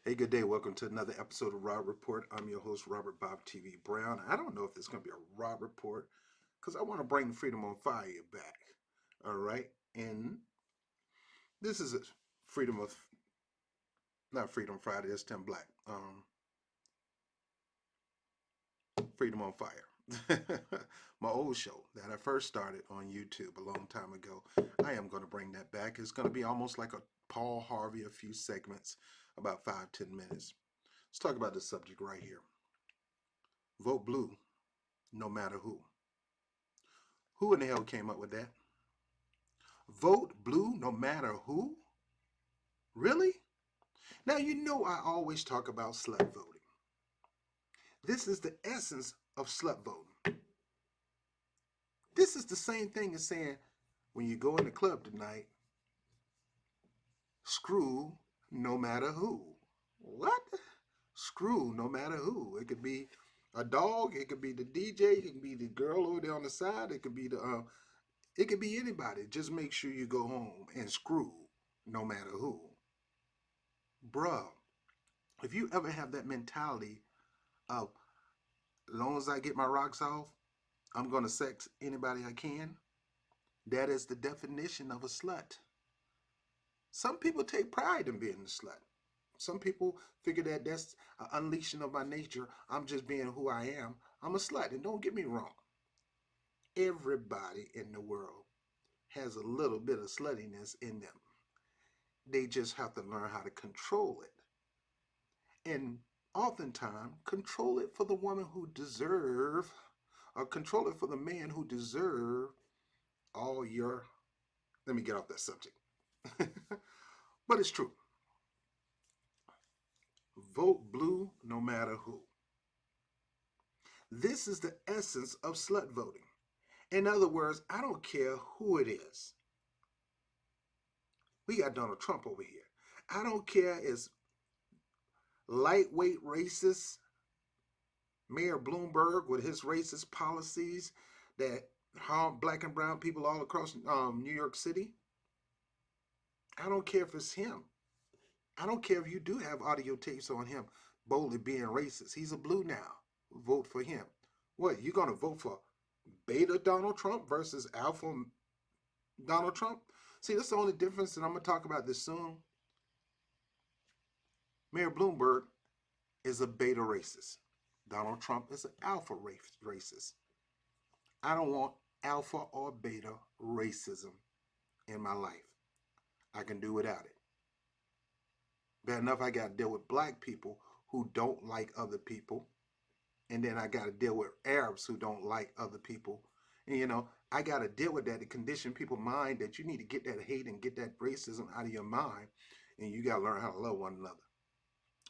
Hey, good day. Welcome to another episode of Rob Report. I'm your host, Robert Bob TV Brown. I don't know if it's going to be a Rob Report because I want to bring Freedom on Fire back. All right. And this is a Freedom of, not Freedom Friday, it's Tim Black. Freedom on Fire. My old show that I first started on YouTube a long time ago. I am going to bring that back. It's going to be almost like a Paul Harvey, a few segments, about 5-10 minutes. Let's talk about this subject right here. Vote blue, no matter who. Who in the hell came up with that? Vote blue no matter who? Really? Now, you know I always talk about slut voting. This is the essence of slut voting. This is the same thing as saying when you go in the club tonight, screw no matter who. What? Screw no matter who. It could be a dog, it could be the DJ, it could be the girl over there on the side, it could be it could be anybody. Just make sure you go home and screw no matter who. Bruh, if you ever have that mentality of, as long as I get my rocks off, I'm going to sex anybody I can, that is the definition of a slut. Some people take pride in being a slut. Some people figure that that's an unleashing of my nature. I'm just being who I am. I'm a slut. And don't get me wrong. Everybody in the world has a little bit of sluttiness in them. They just have to learn how to control it. And oftentimes, control it for the woman who deserve, or control it for the man who deserve all your, let me get off that subject. But it's true. Vote blue no matter who. This is the essence of slut voting. In other words, I don't care who it is. We got Donald Trump over here. I don't care if lightweight racist Mayor Bloomberg with his racist policies that harm black and brown people all across New York City. I don't care if it's him. I don't care if you do have audio tapes on him boldly being racist. He's a blue now. Vote for him. What, you going to vote for beta Donald Trump versus alpha Donald Trump? See, that's the only difference, and I'm going to talk about this soon. Mayor Bloomberg is a beta racist. Donald Trump is an alpha racist. I don't want alpha or beta racism in my life. I can do without it. Bad enough I got to deal with black people who don't like other people. And then I got to deal with Arabs who don't like other people. And, I got to deal with that to condition people's mind that you need to get that hate and get that racism out of your mind. And you got to learn how to love one another.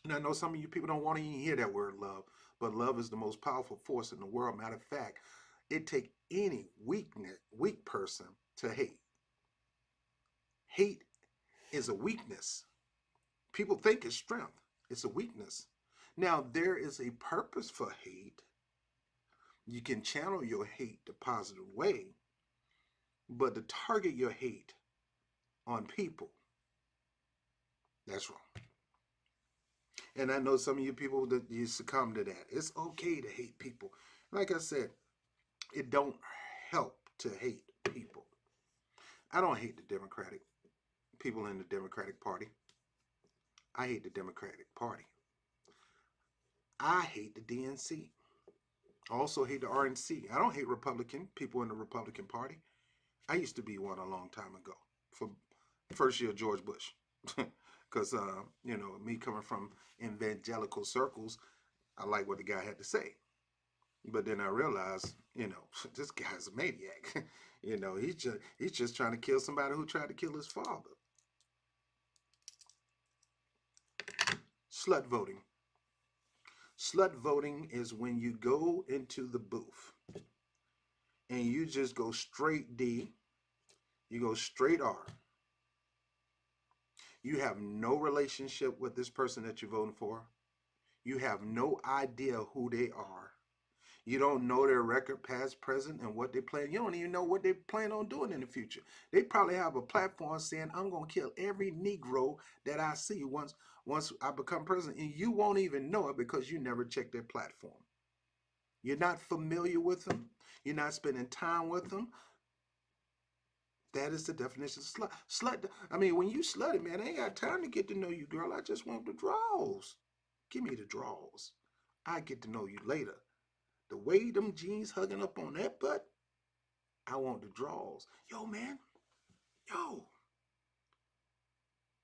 And I know some of you people don't want to even hear that word love, but love is the most powerful force in the world. Matter of fact, it takes any weak person to hate. Hate is a weakness. People think it's strength. It's a weakness. Now, there is a purpose for hate. You can channel your hate the positive way, but to target your hate on people, that's wrong. And I know some of you people that you succumb to that. It's okay to hate people. Like I said, it don't help to hate people. I don't hate the Democratic people in the Democratic Party. I hate the Democratic Party. I hate the DNC. I also hate the RNC. I don't hate Republican people in the Republican Party. I used to be one a long time ago for first year George Bush. Because, me coming from evangelical circles, I like what the guy had to say. But then I realized, this guy's a maniac. He's just trying to kill somebody who tried to kill his father. Slut voting. Slut voting is when you go into the booth and you just go straight D, you go straight R. You have no relationship with this person that you're voting for. You have no idea who they are. You don't know their record, past, present, and what they plan. You don't even know what they plan on doing in the future. They probably have a platform saying, "I'm gonna kill every Negro that I see once I become president," and you won't even know it because you never checked their platform. You're not familiar with them. You're not spending time with them. That is the definition of slut. Slut. I mean, when you slutty, man, I ain't got time to get to know you, girl. I just want the draws. Give me the draws. I get to know you later. The way them jeans hugging up on that butt, I want the draws. Yo, man. Yo.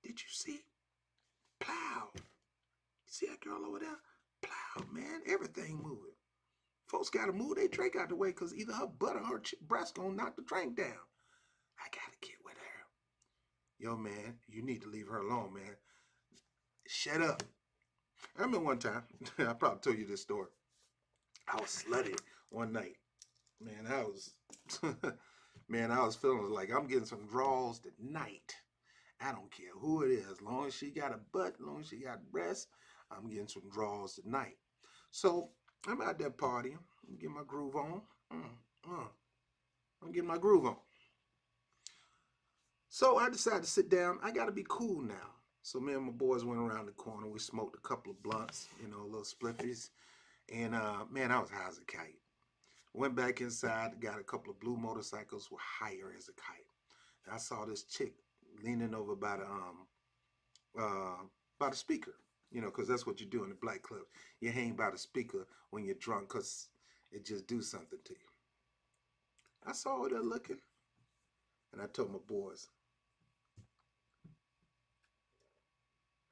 Did you see? Plow. You see that girl over there? Plow, man. Everything moving. Folks got to move their drink out the way because either her butt or her breast going to knock the drink down. I got to get with her. Yo, man, you need to leave her alone, man. Shut up. I remember one time, I probably told you this story. I was slutty one night. Man, man, I was feeling like I'm getting some draws tonight. I don't care who it is. As long as she got a butt, as long as she got breasts, I'm getting some draws tonight. So I'm out there partying. I'm getting my groove on. I'm getting my groove on. So I decided to sit down. I got to be cool now. So me and my boys went around the corner. We smoked a couple of blunts, little spliffies. And man, I was high as a kite. Went back inside, got a couple of blue motorcycles, were higher as a kite. And I saw this chick leaning over by the speaker, because that's what you do in the black club. You hang by the speaker when you're drunk because it just do something to you. I saw her there looking, and I told my boys,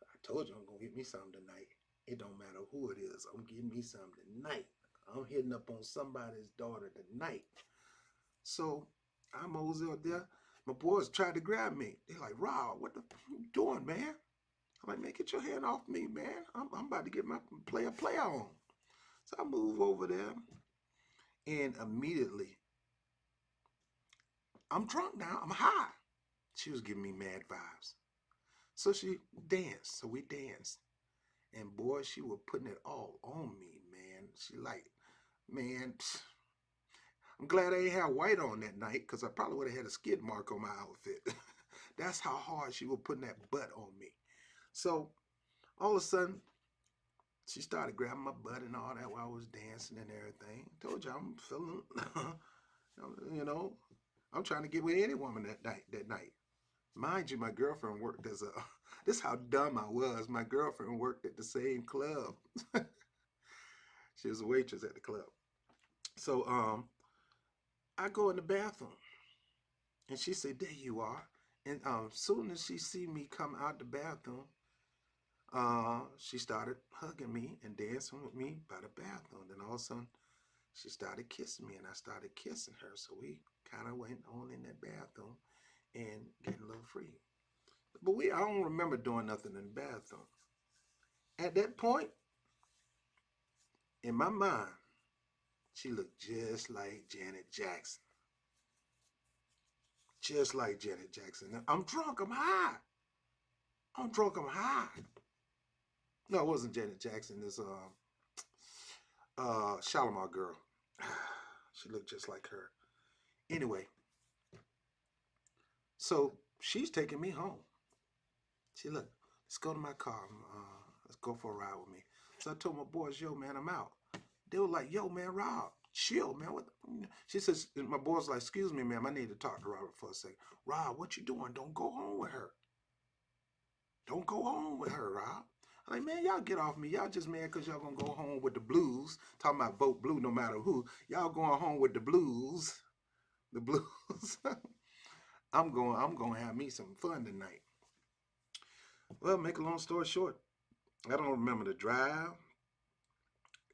I told you I'm going to get me something tonight. It don't matter who it is. I'm getting me something tonight. I'm hitting up on somebody's daughter tonight. So I mosey up there. My boys tried to grab me. They're like, "Rob, what the you doing, man?" I'm like, "Man, get your hand off me, man. I'm about to get my player on." So I move over there, and immediately, I'm drunk now. I'm high. She was giving me mad vibes. So she danced. So we danced. And boy, she was putting it all on me, man. She like, man, I'm glad I ain't had white on that night because I probably would have had a skid mark on my outfit. That's how hard she was putting that butt on me. So all of a sudden, she started grabbing my butt and all that while I was dancing and everything. Told you I'm feeling, you know, I'm trying to get with any woman that night. Mind you, my girlfriend worked as a, this is how dumb I was. My girlfriend worked at the same club. She was a waitress at the club. So I go in the bathroom and she said, "There you are." And soon as she see me come out the bathroom, she started hugging me and dancing with me by the bathroom. Then all of a sudden, she started kissing me, and I started kissing her. So we kind of went on in that bathroom and getting a little free. But I don't remember doing nothing in the bathroom. At that point, in my mind, she looked just like Janet Jackson. Just like Janet Jackson. I'm drunk, I'm high. I'm drunk, I'm high. No, it wasn't Janet Jackson. This Shalimar girl. She looked just like her. Anyway, so she's taking me home. She look, let's go to my car. Let's go for a ride with me. So I told my boys, "Yo, man, I'm out." They were like, "Yo, man, Rob, chill, man." What she says, my boys like, "Excuse me, ma'am, I need to talk to Robert for a second." "Rob, what you doing? Don't go home with her. Don't go home with her, Rob." I'm like, "Man, y'all get off me. Y'all just mad because y'all gonna go home with the blues. Talking about vote blue no matter who. Y'all going home with the blues. The blues." I'm going to have me some fun tonight. Well, make a long story short, I don't remember the drive.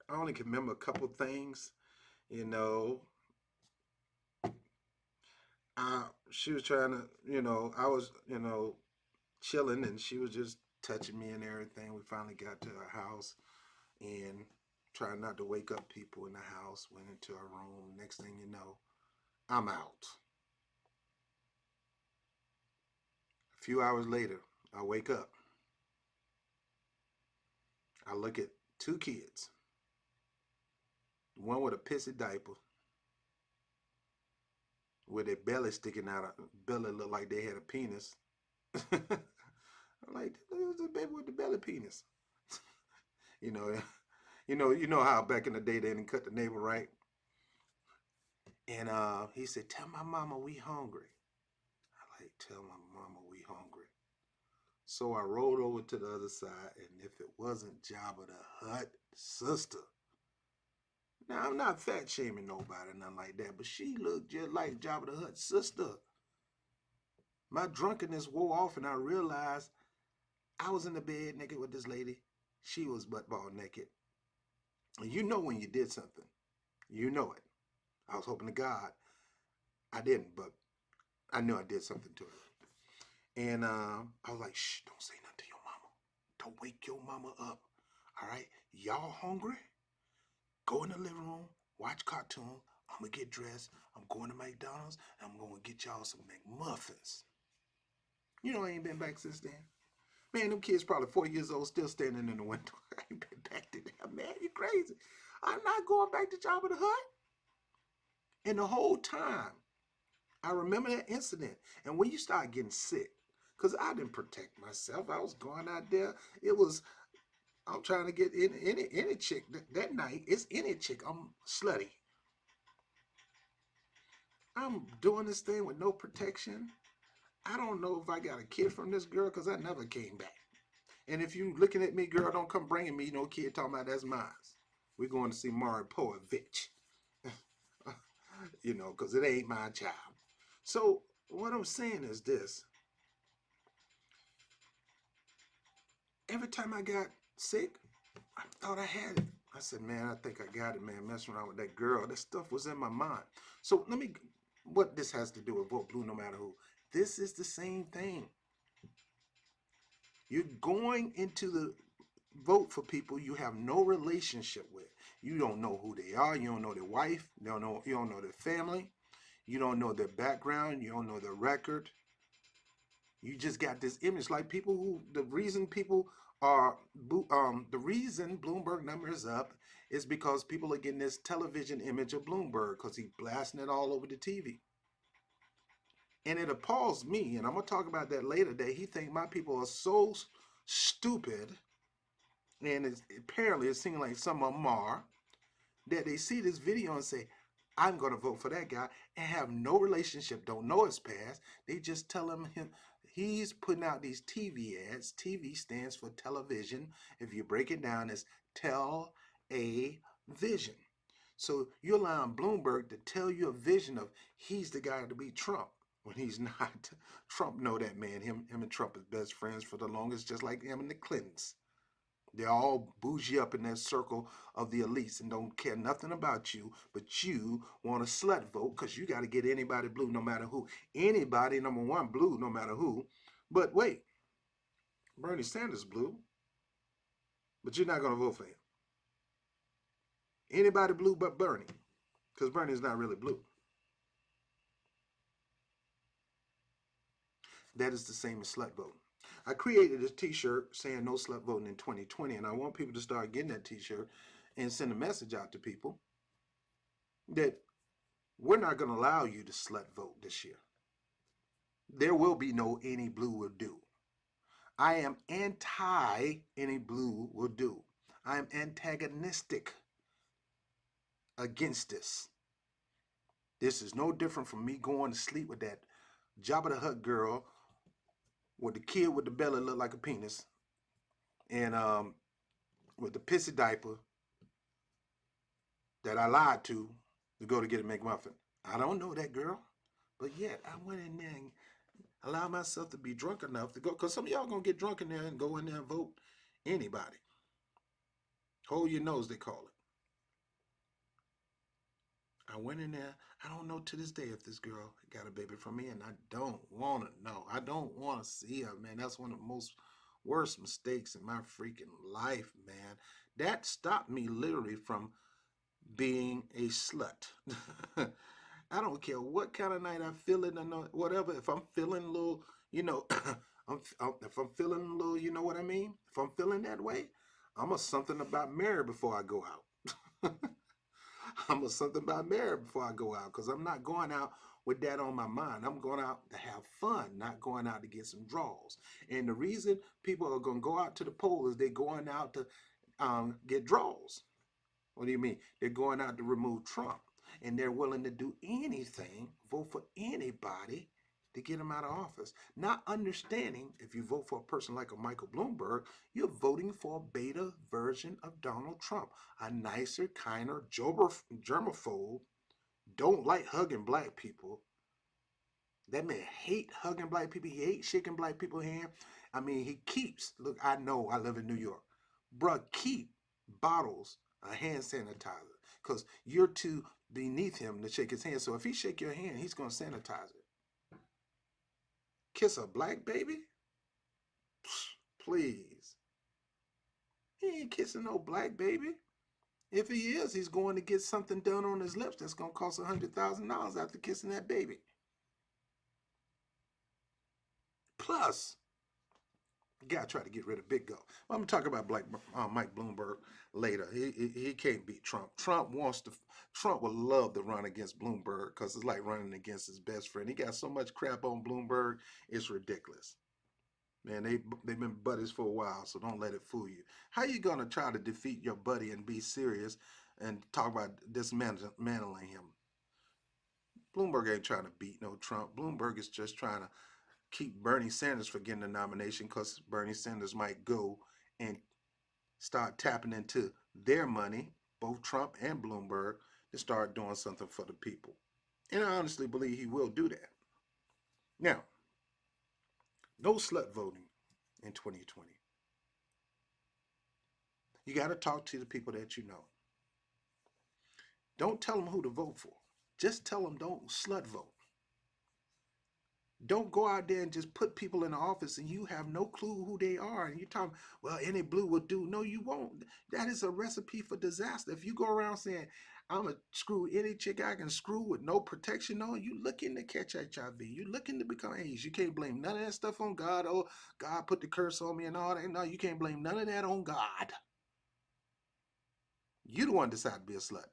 I only can remember a couple things. You know, she was trying to, I was, chilling and she was just touching me and everything. We finally got to her house and trying not to wake up people in the house. Went into her room. Next thing you know, I'm out. A few hours later, I wake up. I look at two kids. one with a pissy diaper, with their belly sticking out. Belly looked like they had a penis. I'm like, it was a baby with the belly penis. You know, you know how back in the day they didn't cut the navel right. And he said, "Tell my mama we hungry." I like, tell my mama we hungry. So I rolled over to the other side, and if it wasn't Jabba the Hutt sister, now I'm not fat shaming nobody, nothing like that, but she looked just like Jabba the Hutt's sister. My drunkenness wore off, and I realized I was in the bed naked with this lady. She was butt ball naked. And you know when you did something, you know it. I was hoping to God I didn't, but I knew I did something to her. And I was like, shh, don't say nothing to your mama. Don't wake your mama up. All right? Y'all hungry? Go in the living room, watch cartoon. I'm going to get dressed. I'm going to McDonald's, and I'm going to get y'all some McMuffins. You know I ain't been back since then. Man, them kids probably 4 years old, still standing in the window. I ain't been back to that, man. You crazy. I'm not going back to Jabba the Hutt. And the whole time, I remember that incident. And when you start getting sick, because I didn't protect myself. I was going out there. I'm trying to get in any chick that night. It's any chick. I'm slutty. I'm doing this thing with no protection. I don't know if I got a kid from this girl because I never came back. And if you looking at me, girl, don't come bringing me no kid talking about that's mine. We're going to see Mari Povich. Because it ain't my child. So what I'm saying is this. Every time I got sick, I thought I had it. I said, man, I think I got it, man. Messing around with that girl. That stuff was in my mind. So what this has to do with vote blue no matter who. This is the same thing. You're going into the vote for people you have no relationship with. You don't know who they are. You don't know their wife. You don't know their family. You don't know their background. You don't know their record. You just got this image. Like the reason Bloomberg number is up is because people are getting this television image of Bloomberg because he's blasting it all over the TV. And it appalls me, and I'm going to talk about that later, that he think my people are so stupid, and apparently it seems like some of them are, that they see this video and say, I'm going to vote for that guy, and have no relationship, don't know his past. They just tell him he's putting out these TV ads. TV stands for television. If you break it down, it's tell a vision. So you're allowing Bloomberg to tell you a vision of he's the guy to beat Trump when he's not. Trump know that, man. Him and Trump is best friends for the longest, just like him and the Clintons. They're all bougie up in that circle of the elites and don't care nothing about you, but you want a slut vote because you got to get anybody blue no matter who. Anybody, number one, blue no matter who. But wait, Bernie Sanders blue, but you're not going to vote for him. Anybody blue but Bernie, because Bernie's not really blue. That is the same as slut voting. I created a t-shirt saying no slut voting in 2020, and I want people to start getting that t-shirt and send a message out to people that we're not going to allow you to slut vote this year. There will be no any blue will do. I am anti any blue will do. I am antagonistic against this. This is no different from me going to sleep with that Jabba the Hutt girl with the kid with the belly look like a penis and with the pissy diaper that I lied to go to get a McMuffin. I don't know that girl, but yet I went in there and allowed myself to be drunk enough to go, because some of y'all gonna get drunk in there and go in there and vote anybody. Hold your nose, they call it. I went in there. I don't know to this day if this girl got a baby from me, and I don't want to know. I don't want to see her, man. That's one of the most worst mistakes in my freaking life, man. That stopped me literally from being a slut. I don't care what kind of night I'm feeling or whatever. If I'm feeling a little, if I'm feeling a little, you know what I mean? If I'm feeling that way, I'm a something about Mary before I go out. I'm something about marriage before I go out, because I'm not going out with that on my mind. I'm going out to have fun, not going out to get some draws. And the reason people are going to go out to the poll is they're going out to get draws. What do you mean? They're going out to remove Trump, and they're willing to do anything, vote for anybody to get him out of office. Not understanding if you vote for a person like a Michael Bloomberg, you're voting for a beta version of Donald Trump, a nicer, kinder, germaphobe, don't like hugging black people. That man hate hugging black people. He hate shaking black people's hand. I mean, he keeps, look, I know I live in New York. Bruh, keep bottles of hand sanitizer because you're too beneath him to shake his hand. So if he shake your hand, he's going to sanitize it. Kiss a black baby? Please. He ain't kissing no black baby. If he is, he's going to get something done on his lips that's going to cost $100,000 after kissing that baby. Plus, you gotta try to get rid of Big Go. I'm gonna talk about Mike Bloomberg later. He can't beat Trump. Trump would love to run against Bloomberg because it's like running against his best friend. He got so much crap on Bloomberg, it's ridiculous. Man, they've been buddies for a while, so don't let it fool you. How you gonna try to defeat your buddy and be serious and talk about dismantling him? Bloomberg ain't trying to beat no Trump. Bloomberg is just trying to keep Bernie Sanders from getting the nomination because Bernie Sanders might go and start tapping into their money, both Trump and Bloomberg, to start doing something for the people. And I honestly believe he will do that. Now, no slut voting in 2020. You got to talk to the people that you know. Don't tell them who to vote for. Just tell them don't slut vote. Don't go out there and just put people in the office and you have no clue who they are. And you're talking, well, any blue will do. No, you won't. That is a recipe for disaster. If you go around saying, I'm going to screw any chick I can screw with no protection on, you looking to catch HIV. You looking to become AIDS. You can't blame none of that stuff on God. Oh, God put the curse on me and all that. No, you can't blame none of that on God. You the one decide to be a slut.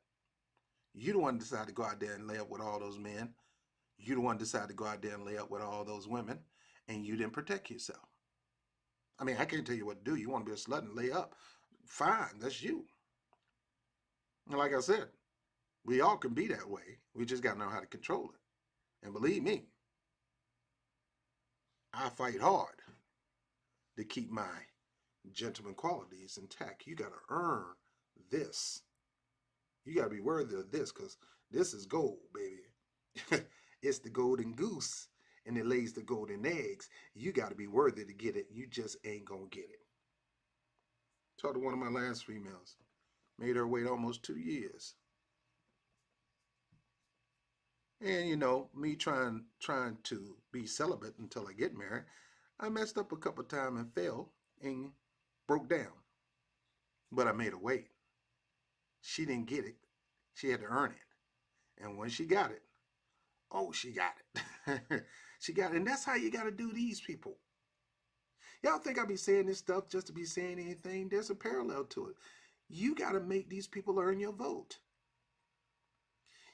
You the one decide to go out there and lay up with all those men. You the one decide to go out there and lay up with all those women, and you didn't protect yourself. I mean, I can't tell you what to do. You want to be a slut and lay up, fine, that's you. And like I said, we all can be that way. We just got to know how to control it. And believe me, I fight hard to keep my gentleman qualities intact. You got to earn this. You got to be worthy of this because this is gold, baby. It's the golden goose and it lays the golden eggs. You got to be worthy to get it. You just ain't going to get it. Talked to one of my last females. Made her wait almost 2 years. And you know, me trying to be celibate until I get married, I messed up a couple times and fell and broke down. But I made her wait. She didn't get it. She had to earn it. And when she got it, oh, she got it. She got it. And that's how you got to do these people. Y'all think I be saying this stuff just to be saying anything? There's a parallel to it. You got to make these people earn your vote.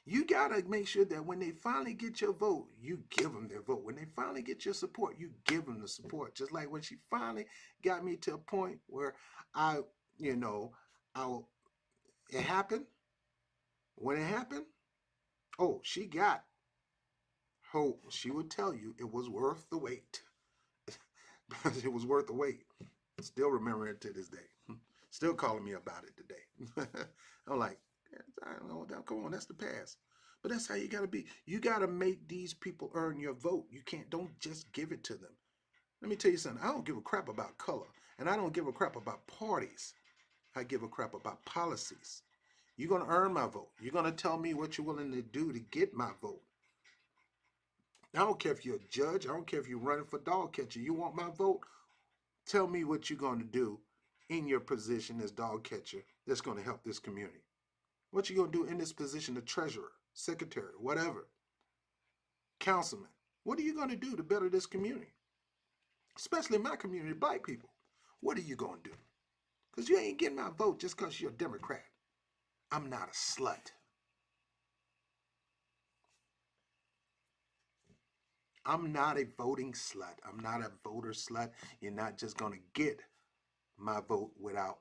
You got to make sure that when they finally get your vote, you give them their vote. When they finally get your support, you give them the support. Just like when she finally got me to a point where I, you know, it happened. When it happened, oh, she got hope. She would tell you it was worth the wait. It was worth the wait. Still remember it to this day. Still calling me about it today. I'm like, I don't know, come on, that's the past. But that's how you gotta be. You gotta make these people earn your vote. You can't, don't just give it to them. Let me tell you something. I don't give a crap about color, and I don't give a crap about parties. I give a crap about policies. You're gonna earn my vote. You're gonna tell me what you're willing to do to get my vote. I don't care if you're a judge. I don't care if you're running for dog catcher. You want my vote? Tell me what you're going to do in your position as dog catcher that's going to help this community. What you going to do in this position of treasurer, secretary, whatever, councilman. What are you going to do to better this community? Especially my community, black people. What are you going to do? Because you ain't getting my vote just because you're a Democrat. I'm not a slut. I'm not a voting slut. I'm not a voter slut. You're not just going to get my vote without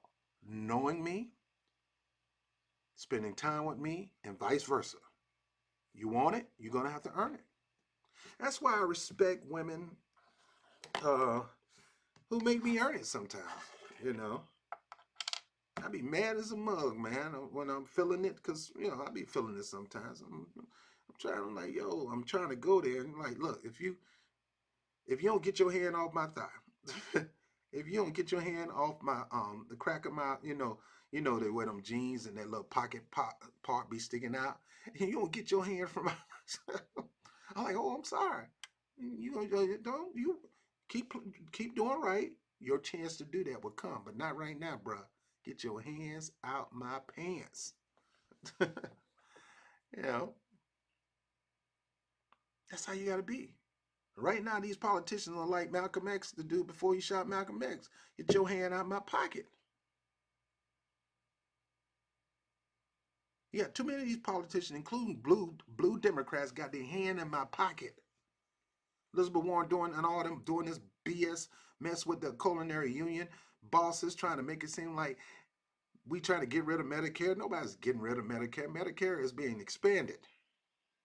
knowing me, spending time with me, and vice versa. You want it, you're going to have to earn it. That's why I respect women uh, who make me earn it sometimes. You know, I be mad as a mug, man, when I'm feeling it, because, I be feeling it sometimes. I'm like, yo, I'm trying to go there. And like, look, if you don't get your hand off my thigh, if you don't get your hand off my the crack of my, they wear them jeans and that little part be sticking out, and you don't get your hand from my, I'm like, oh, I'm sorry. Don't you keep keep doing right. Your chance to do that will come, but not right now, bruh. Get your hands out my pants. you know, that's how you gotta be. Right now, these politicians are like Malcolm X, the dude before he shot Malcolm X. Get your hand out my pocket. Yeah, too many of these politicians, including blue Democrats, got their hand in my pocket. Elizabeth Warren doing and all them doing this BS mess with the culinary union bosses, trying to make it seem like we trying to get rid of Medicare. Nobody's getting rid of Medicare. Medicare is being expanded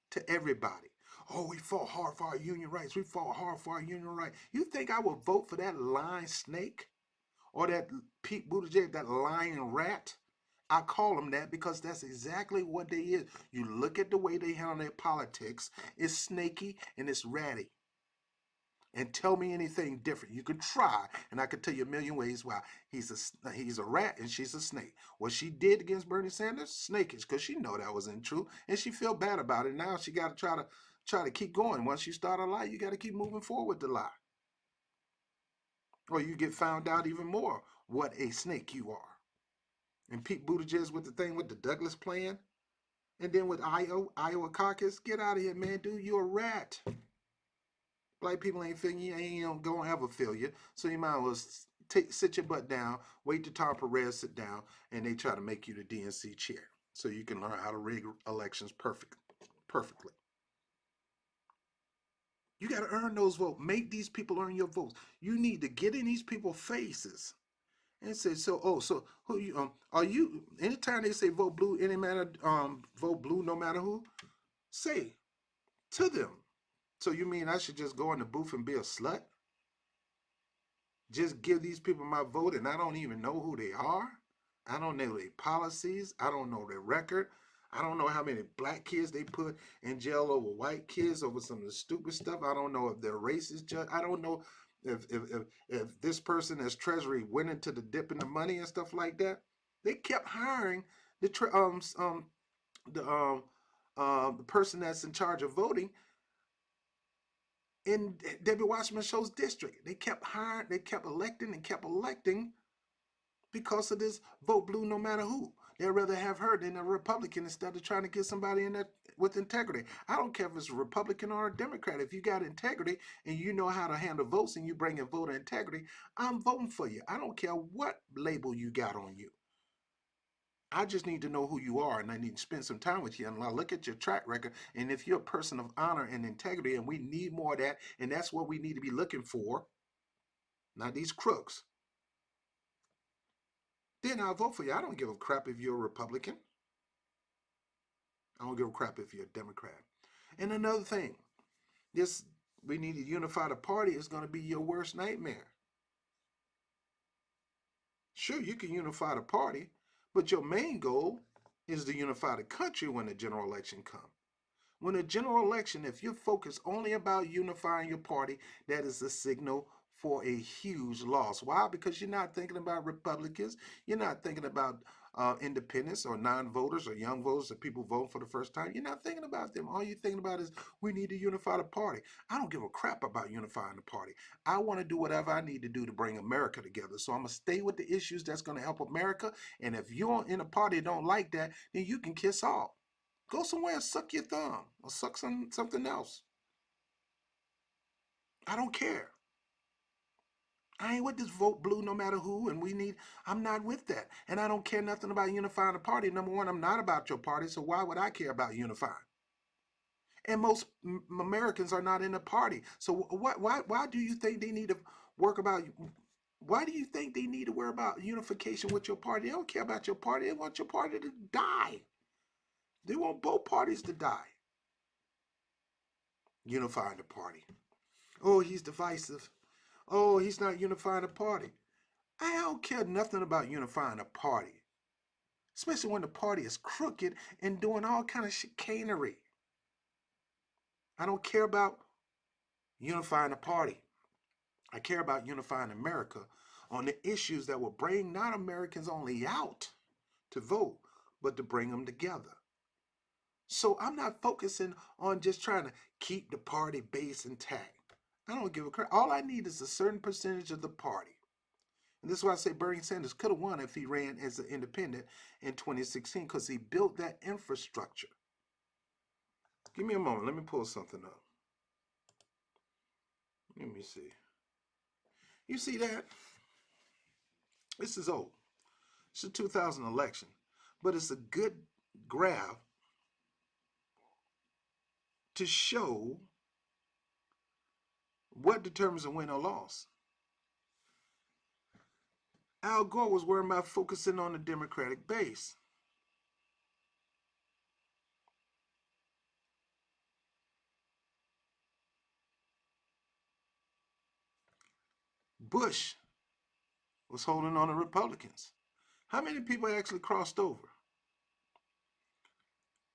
to everybody. Oh, we fought hard for our union rights. We fought hard for our union rights. You think I would vote for that lying snake or that Pete Buttigieg, that lying rat? I call them that because that's exactly what they is. You look at the way they handle their politics, it's snaky and it's ratty. And tell me anything different. You can try, and I can tell you a million ways why. He's a rat and she's a snake. What she did against Bernie Sanders, snakish, because she know that wasn't true, and she feel bad about it. Now she got to try to keep going. Once you start a lie, you got to keep moving forward with the lie, or you get found out even more what a snake you are. And Pete Buttigieg with the thing with the Douglas plan, and then with Iowa caucus, get out of here, man, dude. You're a rat. Black people ain't feeling you, ain't gonna ever feel you. So you might as well sit your butt down, wait till Tom Perez sit down, and they try to make you the DNC chair, so you can learn how to rig elections perfectly. You got to earn those votes. Make these people earn your votes. You need to get in these people's faces and say, so who you are you? Anytime they say vote blue, any matter vote blue, no matter who, say to them. So you mean I should just go in the booth and be a slut? Just give these people my vote and I don't even know who they are? I don't know their policies. I don't know their record. I don't know how many black kids they put in jail over white kids over some of the stupid stuff. I don't know if they're racist judge. I don't know if this person as treasury went into the dip in the money and stuff like that. They kept hiring the person that's in charge of voting in Debbie Wasserman Show's district. They kept hiring, they kept electing and kept electing because of this vote blue no matter who. They'd rather have her than a Republican instead of trying to get somebody in there with integrity. I don't care if it's a Republican or a Democrat. If you got integrity and you know how to handle votes and you bring in voter integrity, I'm voting for you. I don't care what label you got on you. I just need to know who you are and I need to spend some time with you and I look at your track record. And if you're a person of honor and integrity and we need more of that, and that's what we need to be looking for, not these crooks, then I'll vote for you. I don't give a crap if you're a Republican. I don't give a crap if you're a Democrat. And another thing, this we need to unify the party is going to be your worst nightmare. Sure, you can unify the party, but your main goal is to unify the country when the general election comes. When a general election, if you're focused only about unifying your party, that is a signal for a huge loss. Why? Because you're not thinking about Republicans. You're not thinking about independents or non-voters or young voters or people voting for the first time. You're not thinking about them. All you're thinking about is we need to unify the party. I don't give a crap about unifying the party. I want to do whatever I need to do to bring America together. So I'm going to stay with the issues that's going to help America. And if you're in a party that don't like that, then you can kiss off. Go somewhere and suck your thumb or suck something else. I don't care. I ain't with this vote blue no matter who, and I'm not with that. And I don't care nothing about unifying the party. Number one, I'm not about your party, so why would I care about unifying? And most Americans are not in the party. So why do you think they need to work about? Why do you think they need to worry about unification with your party? They don't care about your party. They want your party to die. They want both parties to die. Unifying the party. Oh, he's divisive. Oh, he's not unifying the party. I don't care nothing about unifying a party, especially when the party is crooked and doing all kind of chicanery. I don't care about unifying a party. I care about unifying America on the issues that will bring not Americans only out to vote, but to bring them together. So I'm not focusing on just trying to keep the party base intact. I don't give a crap. All I need is a certain percentage of the party. And this is why I say Bernie Sanders could have won if he ran as an independent in 2016 because he built that infrastructure. Give me a moment. Let me pull something up. Let me see. You see that? This is old. It's a 2000 election, but it's a good graph to show what determines a win or loss. Al Gore was worried about focusing on the Democratic base. Bush was holding on to Republicans. How many people actually crossed over?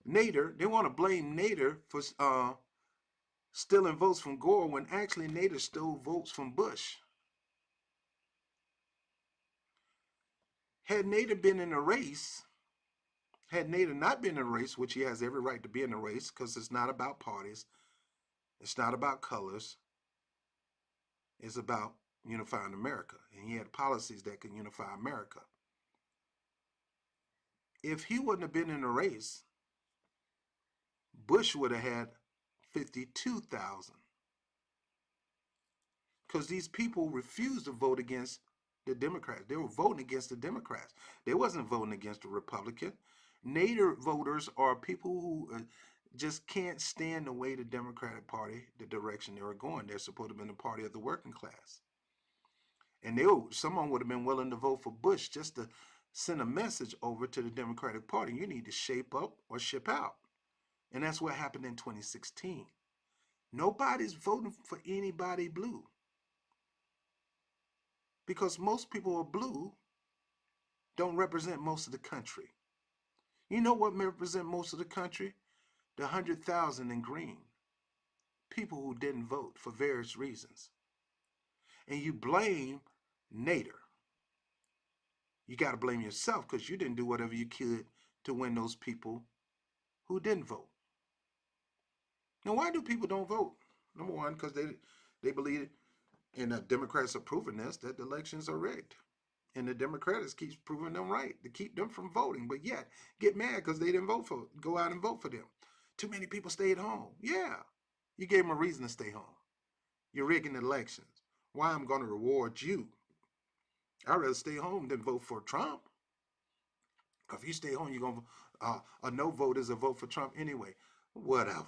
Nader, they want to blame Nader for stealing votes from Gore when actually Nader stole votes from Bush. Had Nader been in a race, had Nader not been in a race, which he has every right to be in a race because it's not about parties, it's not about colors, it's about unifying America. And he had policies that could unify America. If he wouldn't have been in a race, Bush would have had 52,000. Because these people refused to vote against the Democrats. They were voting against the Democrats. They wasn't voting against the Republican. Nader voters are people who just can't stand the way the Democratic Party, the direction they were going. They're supposed to have been the party of the working class. And someone would have been willing to vote for Bush just to send a message over to the Democratic Party. You need to shape up or ship out. And that's what happened in 2016. Nobody's voting for anybody blue. Because most people who are blue don't represent most of the country. You know what represent most of the country? The 100,000 in green. People who didn't vote for various reasons. And you blame Nader. You got to blame yourself because you didn't do whatever you could to win those people who didn't vote. Now, why do people don't vote? Number one, because they believe, and the Democrats are proving this, that the elections are rigged. And the Democrats keeps proving them right to keep them from voting, but yet get mad because they didn't go out and vote for them. Too many people stayed home. Yeah, you gave them a reason to stay home. You're rigging the elections. Why I'm going to reward you? I'd rather stay home than vote for Trump. If you stay home, you're going to a no vote is a vote for Trump anyway. Whatever.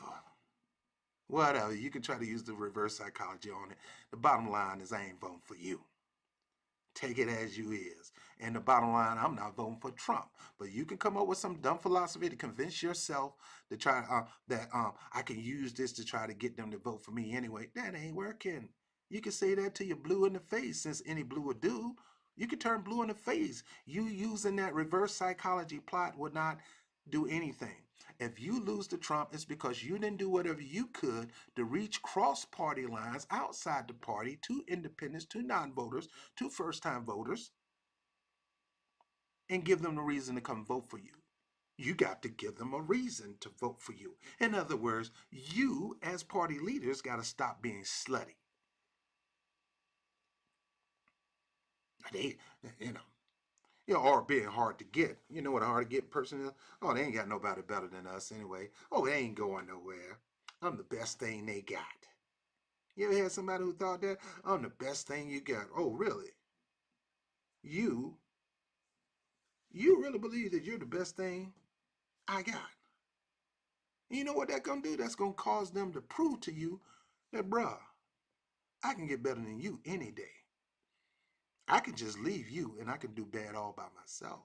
Whatever. You can try to use the reverse psychology on it. The bottom line is I ain't voting for you. Take it as you is. And the bottom line, I'm not voting for Trump. But you can come up with some dumb philosophy to convince yourself to try that I can use this to try to get them to vote for me anyway. That ain't working. You can say that till you're blue in the face, since any blue would do. You can turn blue in the face. You using that reverse psychology plot would not do anything. If you lose to Trump, it's because you didn't do whatever you could to reach cross-party lines outside the party to independents, to non-voters, to first-time voters, and give them a reason to come vote for you. You got to give them a reason to vote for you. In other words, you as party leaders got to stop being slutty. They, you know, or being hard to get. You know what a hard to get person is? Oh, they ain't got nobody better than us anyway. Oh, they ain't going nowhere. I'm the best thing they got. You ever had somebody who thought that? I'm the best thing you got. Oh, really? You, you really believe that you're the best thing I got? And you know what that's going to do? That's going to cause them to prove to you that, bruh, I can get better than you any day. I can just leave you and I can do bad all by myself.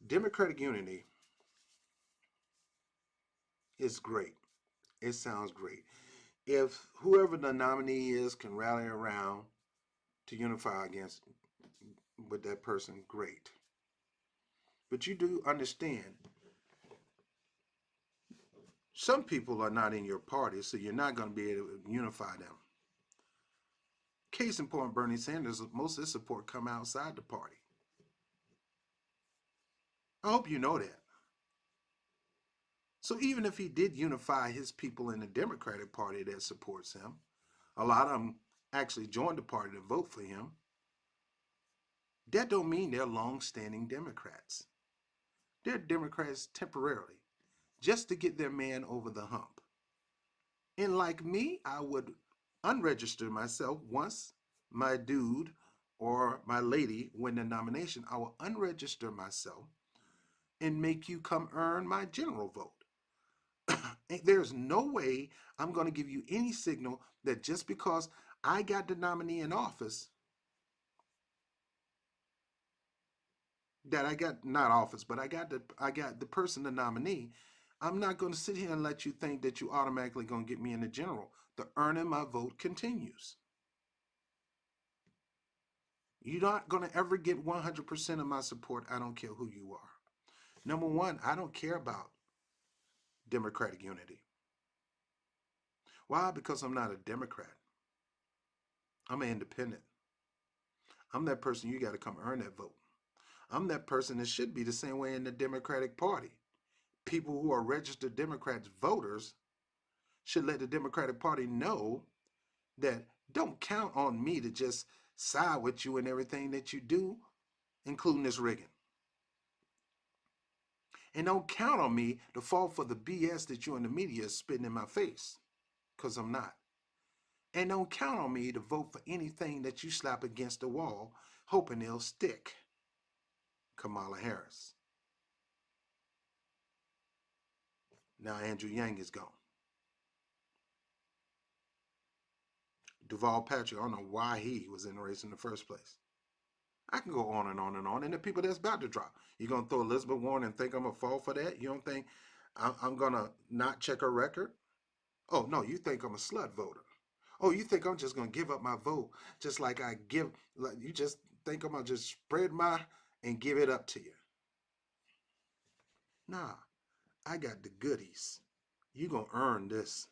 Democratic unity is great. It sounds great. If whoever the nominee is can rally around to unify against with that person, great. But you do understand some people are not in your party, so you're not going to be able to unify them. Case in point, Bernie Sanders, most of his support come outside the party. I hope you know that. So even if he did unify his people in the Democratic Party that supports him, a lot of them actually joined the party to vote for him. That don't mean they're long-standing Democrats. They're Democrats temporarily, just to get their man over the hump. And like me, I would unregister myself once my dude or my lady win the nomination. I will unregister myself and make you come earn my general vote. There's no way I'm going to give you any signal that just because I got the nominee in office, that I got not office, but I got the person, the nominee. I'm not going to sit here and let you think that you automatically going to get me in the general. The earning my vote continues. You're not going to ever get 100% of my support. I don't care who you are. Number one, I don't care about Democratic unity. Why? Because I'm not a Democrat. I'm an independent. I'm that person you got to come earn that vote. I'm that person that should be the same way in the Democratic Party. People who are registered Democrats voters should let the Democratic Party know that don't count on me to just side with you in everything that you do, including this rigging. And don't count on me to fall for the BS that you in the media is spitting in my face, because I'm not. And don't count on me to vote for anything that you slap against the wall, hoping it'll stick. Kamala Harris. Now Andrew Yang is gone. Duval Patrick, I don't know why he was in the race in the first place. I can go on and on and on. And the people that's about to drop. You're going to throw Elizabeth Warren and think I'm going to fall for that? You don't think I'm going to not check her record? Oh, no, you think I'm a slut voter. Oh, you think I'm just going to give up my vote just like I give, like you just think I'm going to just spread my and give it up to you. Nah, I got the goodies. You're going to earn this.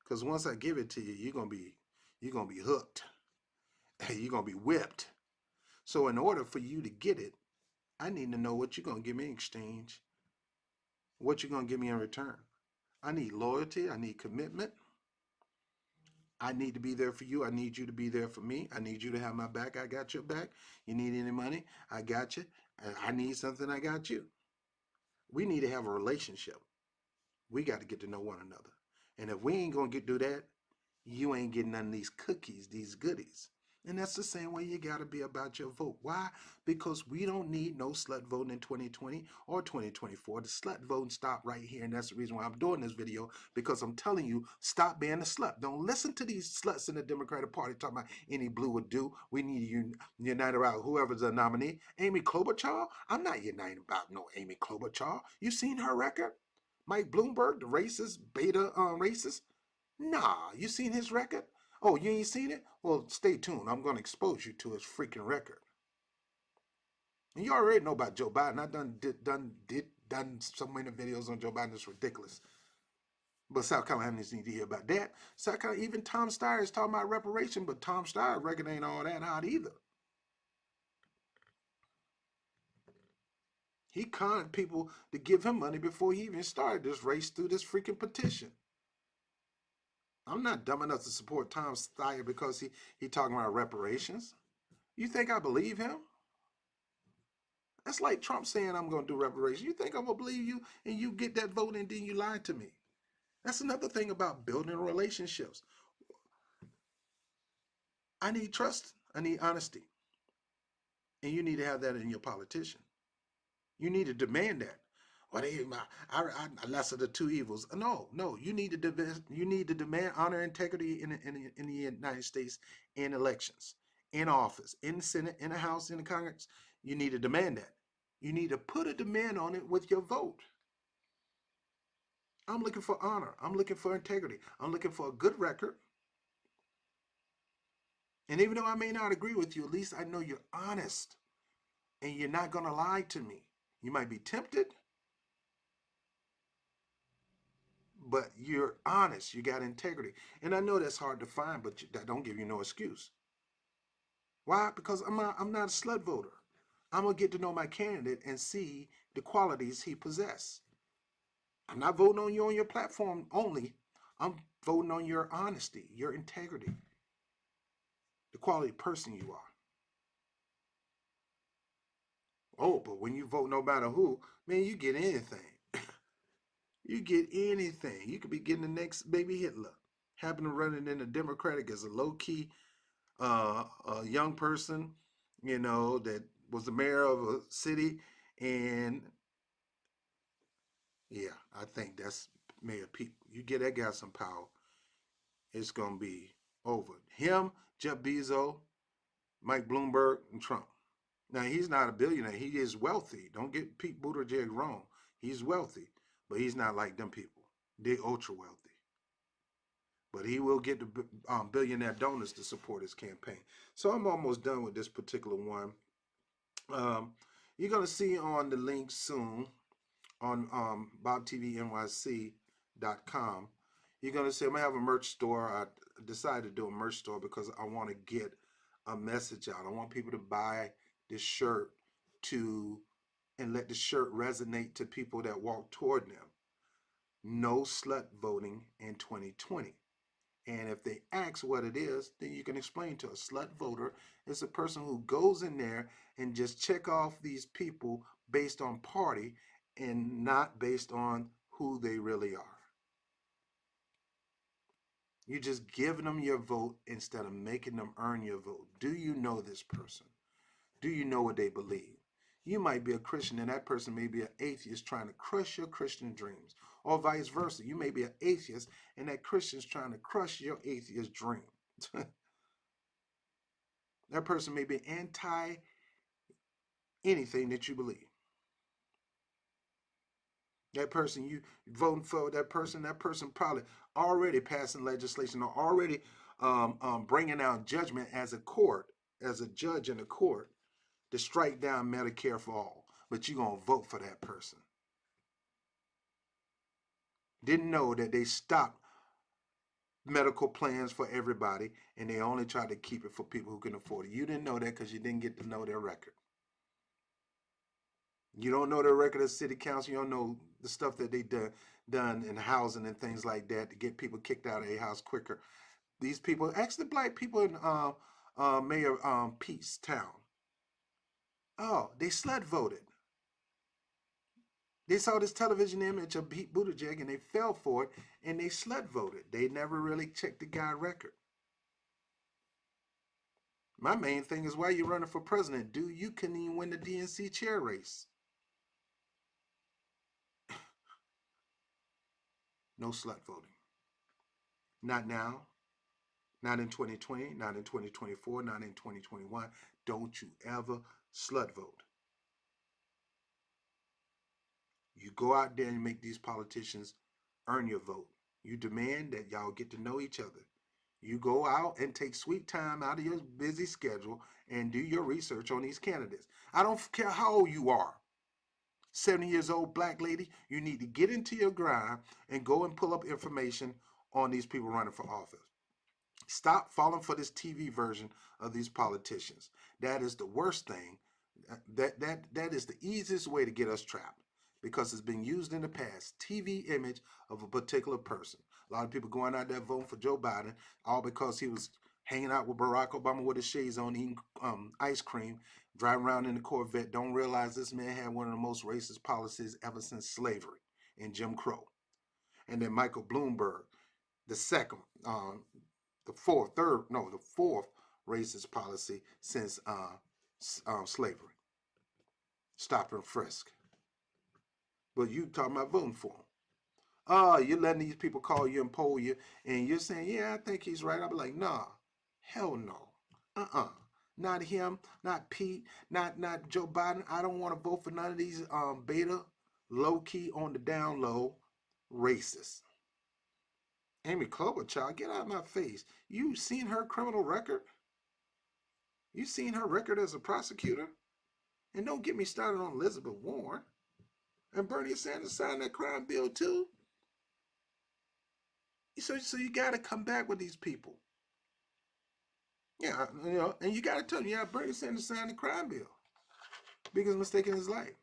Because once I give it to you, you're going to be hooked. You're going to be whipped. So in order for you to get it, I need to know what you're going to give me in exchange, what you're going to give me in return. I need loyalty. I need commitment. I need to be there for you. I need you to be there for me. I need you to have my back. I got your back. You need any money? I got you. I need something. I got you. We need to have a relationship. We got to get to know one another. And if we ain't going to do that, you ain't getting none of these cookies, these goodies. And that's the same way you got to be about your vote. Why? Because we don't need no slut voting in 2020 or 2024. The slut voting stop right here. And that's the reason why I'm doing this video, because I'm telling you, stop being a slut. Don't listen to these sluts in the Democratic Party talking about any blue would do. We need to unite around whoever's the nominee. Amy Klobuchar? I'm not uniting about no Amy Klobuchar. You seen her record? Mike Bloomberg, the racist, beta racist? Nah, you seen his record? Oh, you ain't seen it? Well, stay tuned. I'm going to expose you to his freaking record. And you already know about Joe Biden. I done so many videos on Joe Biden. It's ridiculous. But South Carolinians need to hear about that. South Carolina, even Tom Steyer is talking about reparation, but Tom Steyer record ain't all that hot either. He conned people to give him money before he even started this race through this freaking petition. I'm not dumb enough to support Tom Steyer because he talking about reparations. You think I believe him? That's like Trump saying I'm going to do reparations. You think I'm going to believe you and you get that vote and then you lie to me? That's another thing about building relationships. I need trust. I need honesty. And you need to have that in your politician. You need to demand that. Well, lesser of the two evils. No, no. You need to demand honor and integrity in the United States in elections, in office, in the Senate, in the House, in the Congress. You need to demand that. You need to put a demand on it with your vote. I'm looking for honor. I'm looking for integrity. I'm looking for a good record. And even though I may not agree with you, at least I know you're honest and you're not going to lie to me. You might be tempted, but you're honest. You got integrity. And I know that's hard to find, but that don't give you no excuse. Why? Because I'm not a slut voter. I'm going to get to know my candidate and see the qualities he possesses. I'm not voting on you on your platform only. I'm voting on your honesty, your integrity, the quality person you are. Oh, but when you vote no matter who, man, you get anything. You get anything. You could be getting the next baby Hitler. Happen to running in the Democratic as a low key a young person, that was the mayor of a city, and yeah, I think that's Mayor Pete. You get that guy some power, it's gonna be over. Him, Jeff Bezos, Mike Bloomberg, and Trump. Now he's not a billionaire. He is wealthy. Don't get Pete Buttigieg wrong. He's wealthy, but he's not like them people. They're ultra wealthy. But he will get the billionaire donors to support his campaign. So I'm almost done with this particular one. Um, you're gonna see on the link soon on BobTVNYC.com. You're gonna see I'm gonna have a merch store. I decided to do a merch store because I want to get a message out. I want people to buy this shirt to and let the shirt resonate to people that walk toward them. No slut voting in 2020. And if they ask what it is, then you can explain to a slut voter is a person who goes in there and just check off these people based on party and not based on who they really are. You're just giving them your vote instead of making them earn your vote. Do you know this person? Do you know what they believe? You might be a Christian and that person may be an atheist trying to crush your Christian dreams. Or vice versa. You may be an atheist and that Christian's trying to crush your atheist dream. That person may be anti anything that you believe. That person you voting for, that person probably already passing legislation or already bringing out judgment as a court, as a judge in a court to strike down Medicare for all. But you're going to vote for that person. Didn't know that they stopped medical plans for everybody and they only tried to keep it for people who can afford it. You didn't know that because you didn't get to know their record. You don't know their record as city council. You don't know the stuff that they done in housing and things like that to get people kicked out of a house quicker. These people, actually black people in Mayor Pete's town. Oh, they slut voted. They saw this television image of Pete Buttigieg and they fell for it and they slut voted. They never really checked the guy record. My main thing is why you're running for president. Dude, you couldn't even win the DNC chair race. No slut voting. Not now. Not in 2020. Not in 2024. Not in 2021. Don't you ever slut vote. You go out there and make these politicians earn your vote. You demand that y'all get to know each other. You go out and take sweet time out of your busy schedule and do your research on these candidates. I don't care how old you are. 70 years old black lady, you need to get into your grind and go and pull up information on these people running for office. Stop falling for this TV version of these politicians. That is the worst thing. That is the easiest way to get us trapped because it's been used in the past. TV image of a particular person. A lot of people going out there voting for Joe Biden all because he was hanging out with Barack Obama with his shades on, eating ice cream, driving around in the Corvette, don't realize this man had one of the most racist policies ever since slavery and Jim Crow. And then Michael Bloomberg, the second, the fourth, third, no, the fourth racist policy since slavery. Stop and frisk. But you talking about voting for him. Oh, you're letting these people call you and poll you, and you're saying, yeah, I think he's right. I'll be like, nah, hell no. Uh-uh. Not him, not Pete, not Joe Biden. I don't want to vote for none of these beta, low-key, on the down low, racists. Amy Klobuchar, get out of my face. You seen her criminal record? You seen her record as a prosecutor? And don't get me started on Elizabeth Warren. And Bernie Sanders signed that crime bill too. So you got to come back with these people. Yeah, and you got to tell them, yeah, Bernie Sanders signed the crime bill. Biggest mistake in his life.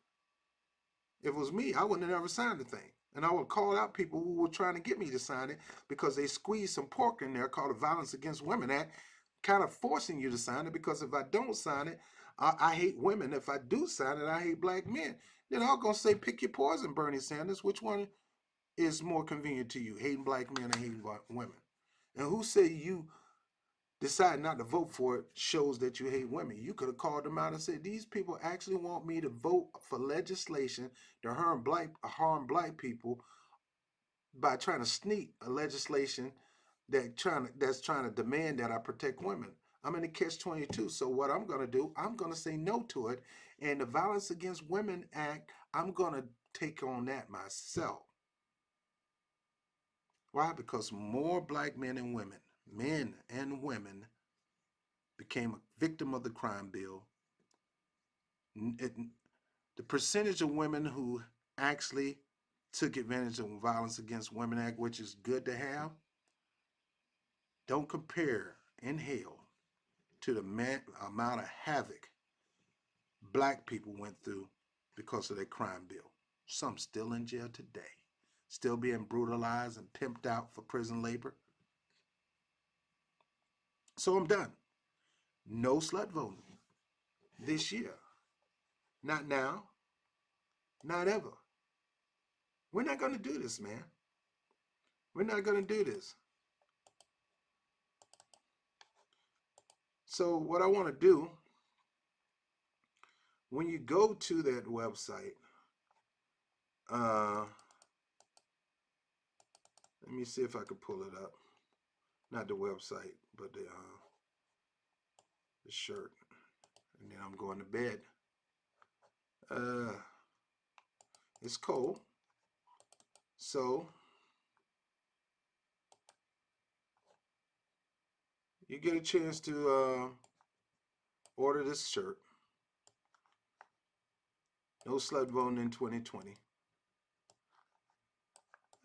If it was me, I wouldn't have never signed the thing. And I would call out people who were trying to get me to sign it because they squeezed some pork in there called the Violence Against Women Act, kind of forcing you to sign it, because if I don't sign it, I hate women. If I do sign it, I hate black men. Then I'm going to say, pick your poison, Bernie Sanders. Which one is more convenient to you, hating black men or hating women? And who said you decide not to vote for it shows that you hate women? You could have called them out and said, these people actually want me to vote for legislation to harm black people by trying to sneak a legislation that's trying to demand that I protect women. I'm in a catch-22. So what I'm going to do, I'm going to say no to it. And the Violence Against Women Act, I'm going to take on that myself. Why? Because more black men and women became a victim of the crime bill. It, the percentage of women who actually took advantage of the Violence Against Women Act, which is good to have, don't compare in hell to the amount of havoc black people went through because of their crime bill. Some still in jail today, still being brutalized and pimped out for prison labor. So I'm done. No slut voting this year. Not now, not ever. We're not going to do this, man. We're not going to do this. So what I want to do, when you go to that website, let me see if I can pull it up. Not the website, but the shirt. And then I'm going to bed. It's cold. So you get a chance to order this shirt. No slut voting in 2020.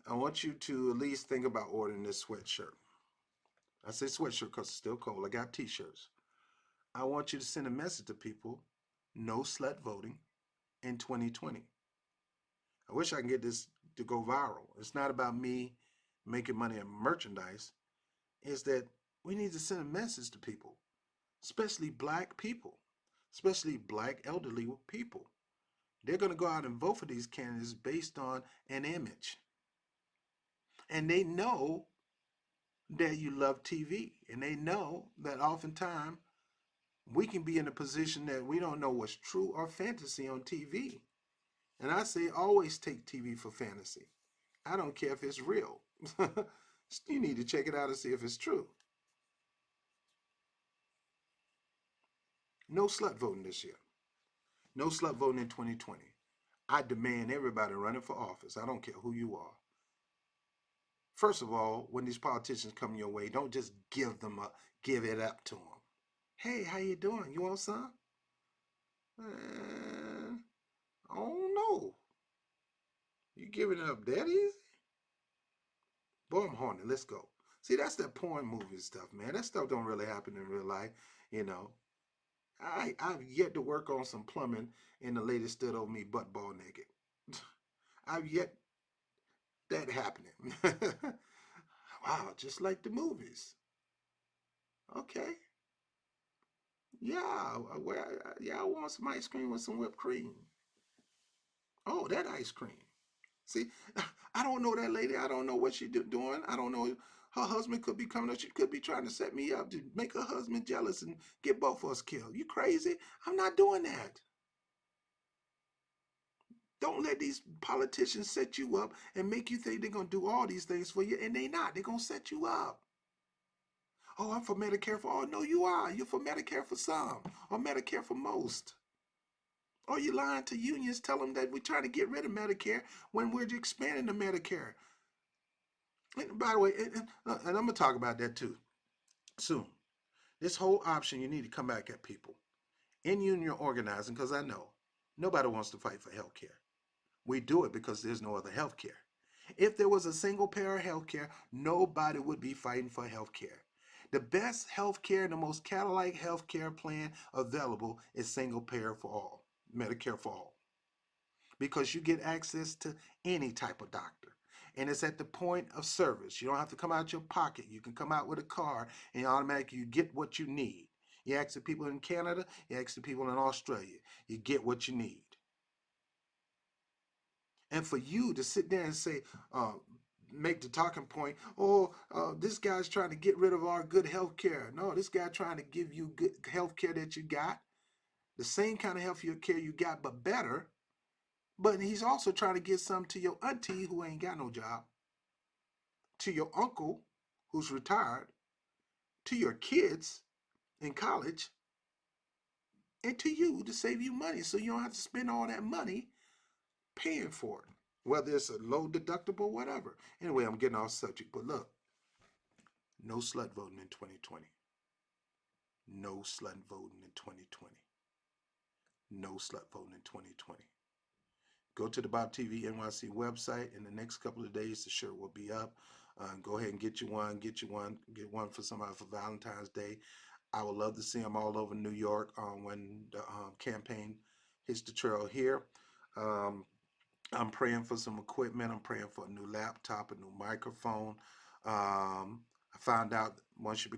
I want you to at least think about ordering this sweatshirt. I say sweatshirt because it's still cold. I got t-shirts. I want you to send a message to people, no slut voting in 2020. I wish I can get this to go viral. It's not about me making money on merchandise. It's that we need to send a message to people, especially black people, especially black elderly people. They're going to go out and vote for these candidates based on an image. And they know that you love TV. And they know that oftentimes we can be in a position that we don't know what's true or fantasy on TV. And I say always take TV for fantasy. I don't care if it's real. You need to check it out and see if it's true. No slut voting this year. No slut voting in 2020. I demand everybody running for office. I don't care who you are. First of all, when these politicians come your way, don't just give it up to them. Hey, how you doing? You want some? I don't know. You giving it up that easy? Boy, I'm horny. Let's go. See, that's that porn movie stuff, man. That stuff don't really happen in real life, you know. I've yet to work on some plumbing and the lady stood over me butt ball naked. I've yet that happening. Wow, just like the movies. Okay. Yeah. Yeah, I want some ice cream with some whipped cream. Oh, that ice cream. See, I don't know that lady. I don't know what she's doing. I don't know. Her husband could be coming up. She could be trying to set me up to make her husband jealous and get both of us killed. You crazy? I'm not doing that. Don't let these politicians set you up and make you think they're going to do all these things for you, and they not. They're going to set you up. Oh, I'm for Medicare for all. No, you are. You're for Medicare for some or Medicare for most. Or you lying to unions, tell them that we're trying to get rid of Medicare when we're expanding the Medicare. And by the way, and I'm going to talk about that too soon. This whole option, you need to come back at people in union organizing because I know nobody wants to fight for health care. We do it because there's no other health care. If there was a single payer health care, nobody would be fighting for health care. The best health care and the most Cadillac health care plan available is single payer for all, Medicare for all, because you get access to any type of doctor. And it's at the point of service. You don't have to come out your pocket. You can come out with a card and automatically you get what you need. You ask the people in Canada, you ask the people in Australia, you get what you need. And for you to sit there and say, make the talking point, oh, this guy's trying to get rid of our good health care. No, this guy trying to give you good health care that you got, the same kind of health care you got, but better. But he's also trying to get some to your auntie who ain't got no job, to your uncle who's retired, to your kids in college, and to you to save you money so you don't have to spend all that money paying for it, whether it's a low deductible, whatever. Anyway, I'm getting off subject, but look, no slut voting in 2020. No slut voting in 2020. No slut voting in 2020. Go to the Bob TV NYC website. In the next couple of days, the shirt will be up. Go ahead and get you one. Get one for somebody for Valentine's Day. I would love to see them all over New York when the campaign hits the trail here. Um, I'm praying for some equipment. I'm praying for a new laptop, a new microphone. I found out once you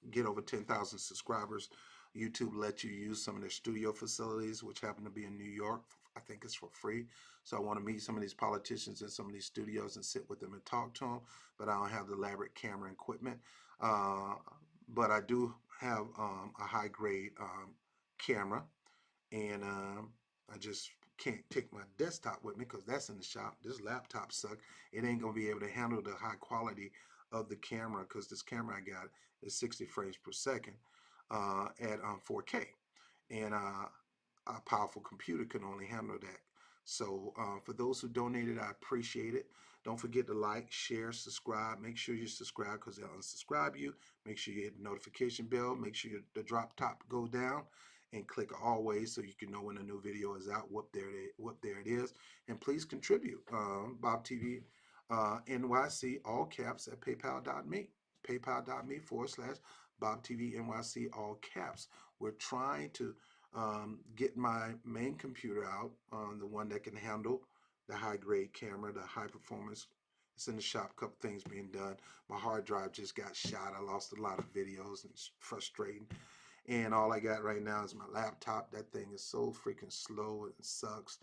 get over 10,000 subscribers, YouTube lets you use some of their studio facilities, which happen to be in New York. I think it's for free. So I want to meet some of these politicians in some of these studios and sit with them and talk to them. But I don't have the elaborate camera equipment. Uh, but I do have a high grade camera, and I just can't take my desktop with me because that's in the shop. This laptop suck. It ain't gonna be able to handle the high quality of the camera because this camera I got is 60 frames per second at 4K, and a powerful computer can only handle that. So for those who donated, I appreciate it. Don't forget to like, share, subscribe. Make sure you subscribe because they'll unsubscribe you. Make sure you hit the notification bell. Make sure the drop top go down and click always so you can know when a new video is out. Whoop, there it is. And please contribute. Bob TV NYC, all caps at paypal.me. Paypal.me/. Bob TV NYC, all caps. We're trying to get my main computer out, the one that can handle the high grade camera, the high performance. It's in the shop, a couple things being done. My hard drive just got shot. I lost a lot of videos and it's frustrating. And all I got right now is my laptop. That thing is so freaking slow and sucks.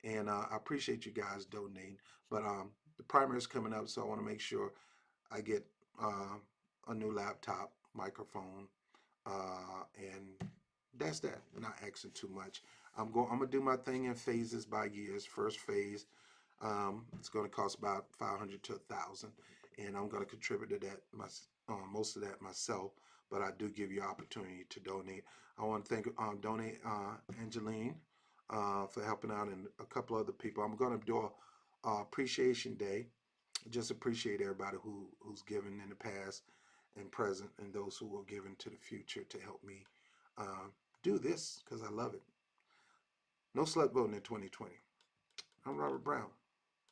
And I appreciate you guys donating. But the primary is coming up, so I want to make sure I get a new laptop, microphone, and that's that. Not asking too much. I'm gonna do my thing in phases by years. First phase, it's gonna cost about 500 to 1,000, and I'm gonna contribute to that most of that myself. But I do give you opportunity to donate. I want to thank donate Angeline for helping out and a couple other people. I'm gonna do a appreciation day. Just appreciate everybody who's given in the past and present, and those who will give into the future to help me do this because I love it. No slut voting in 2020. I'm Robert Brown.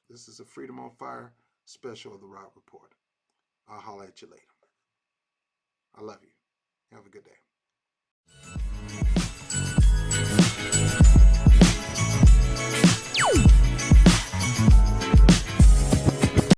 This is a Freedom on Fire special of the Rob Report. I'll holler at you later. I love you. Have a good day.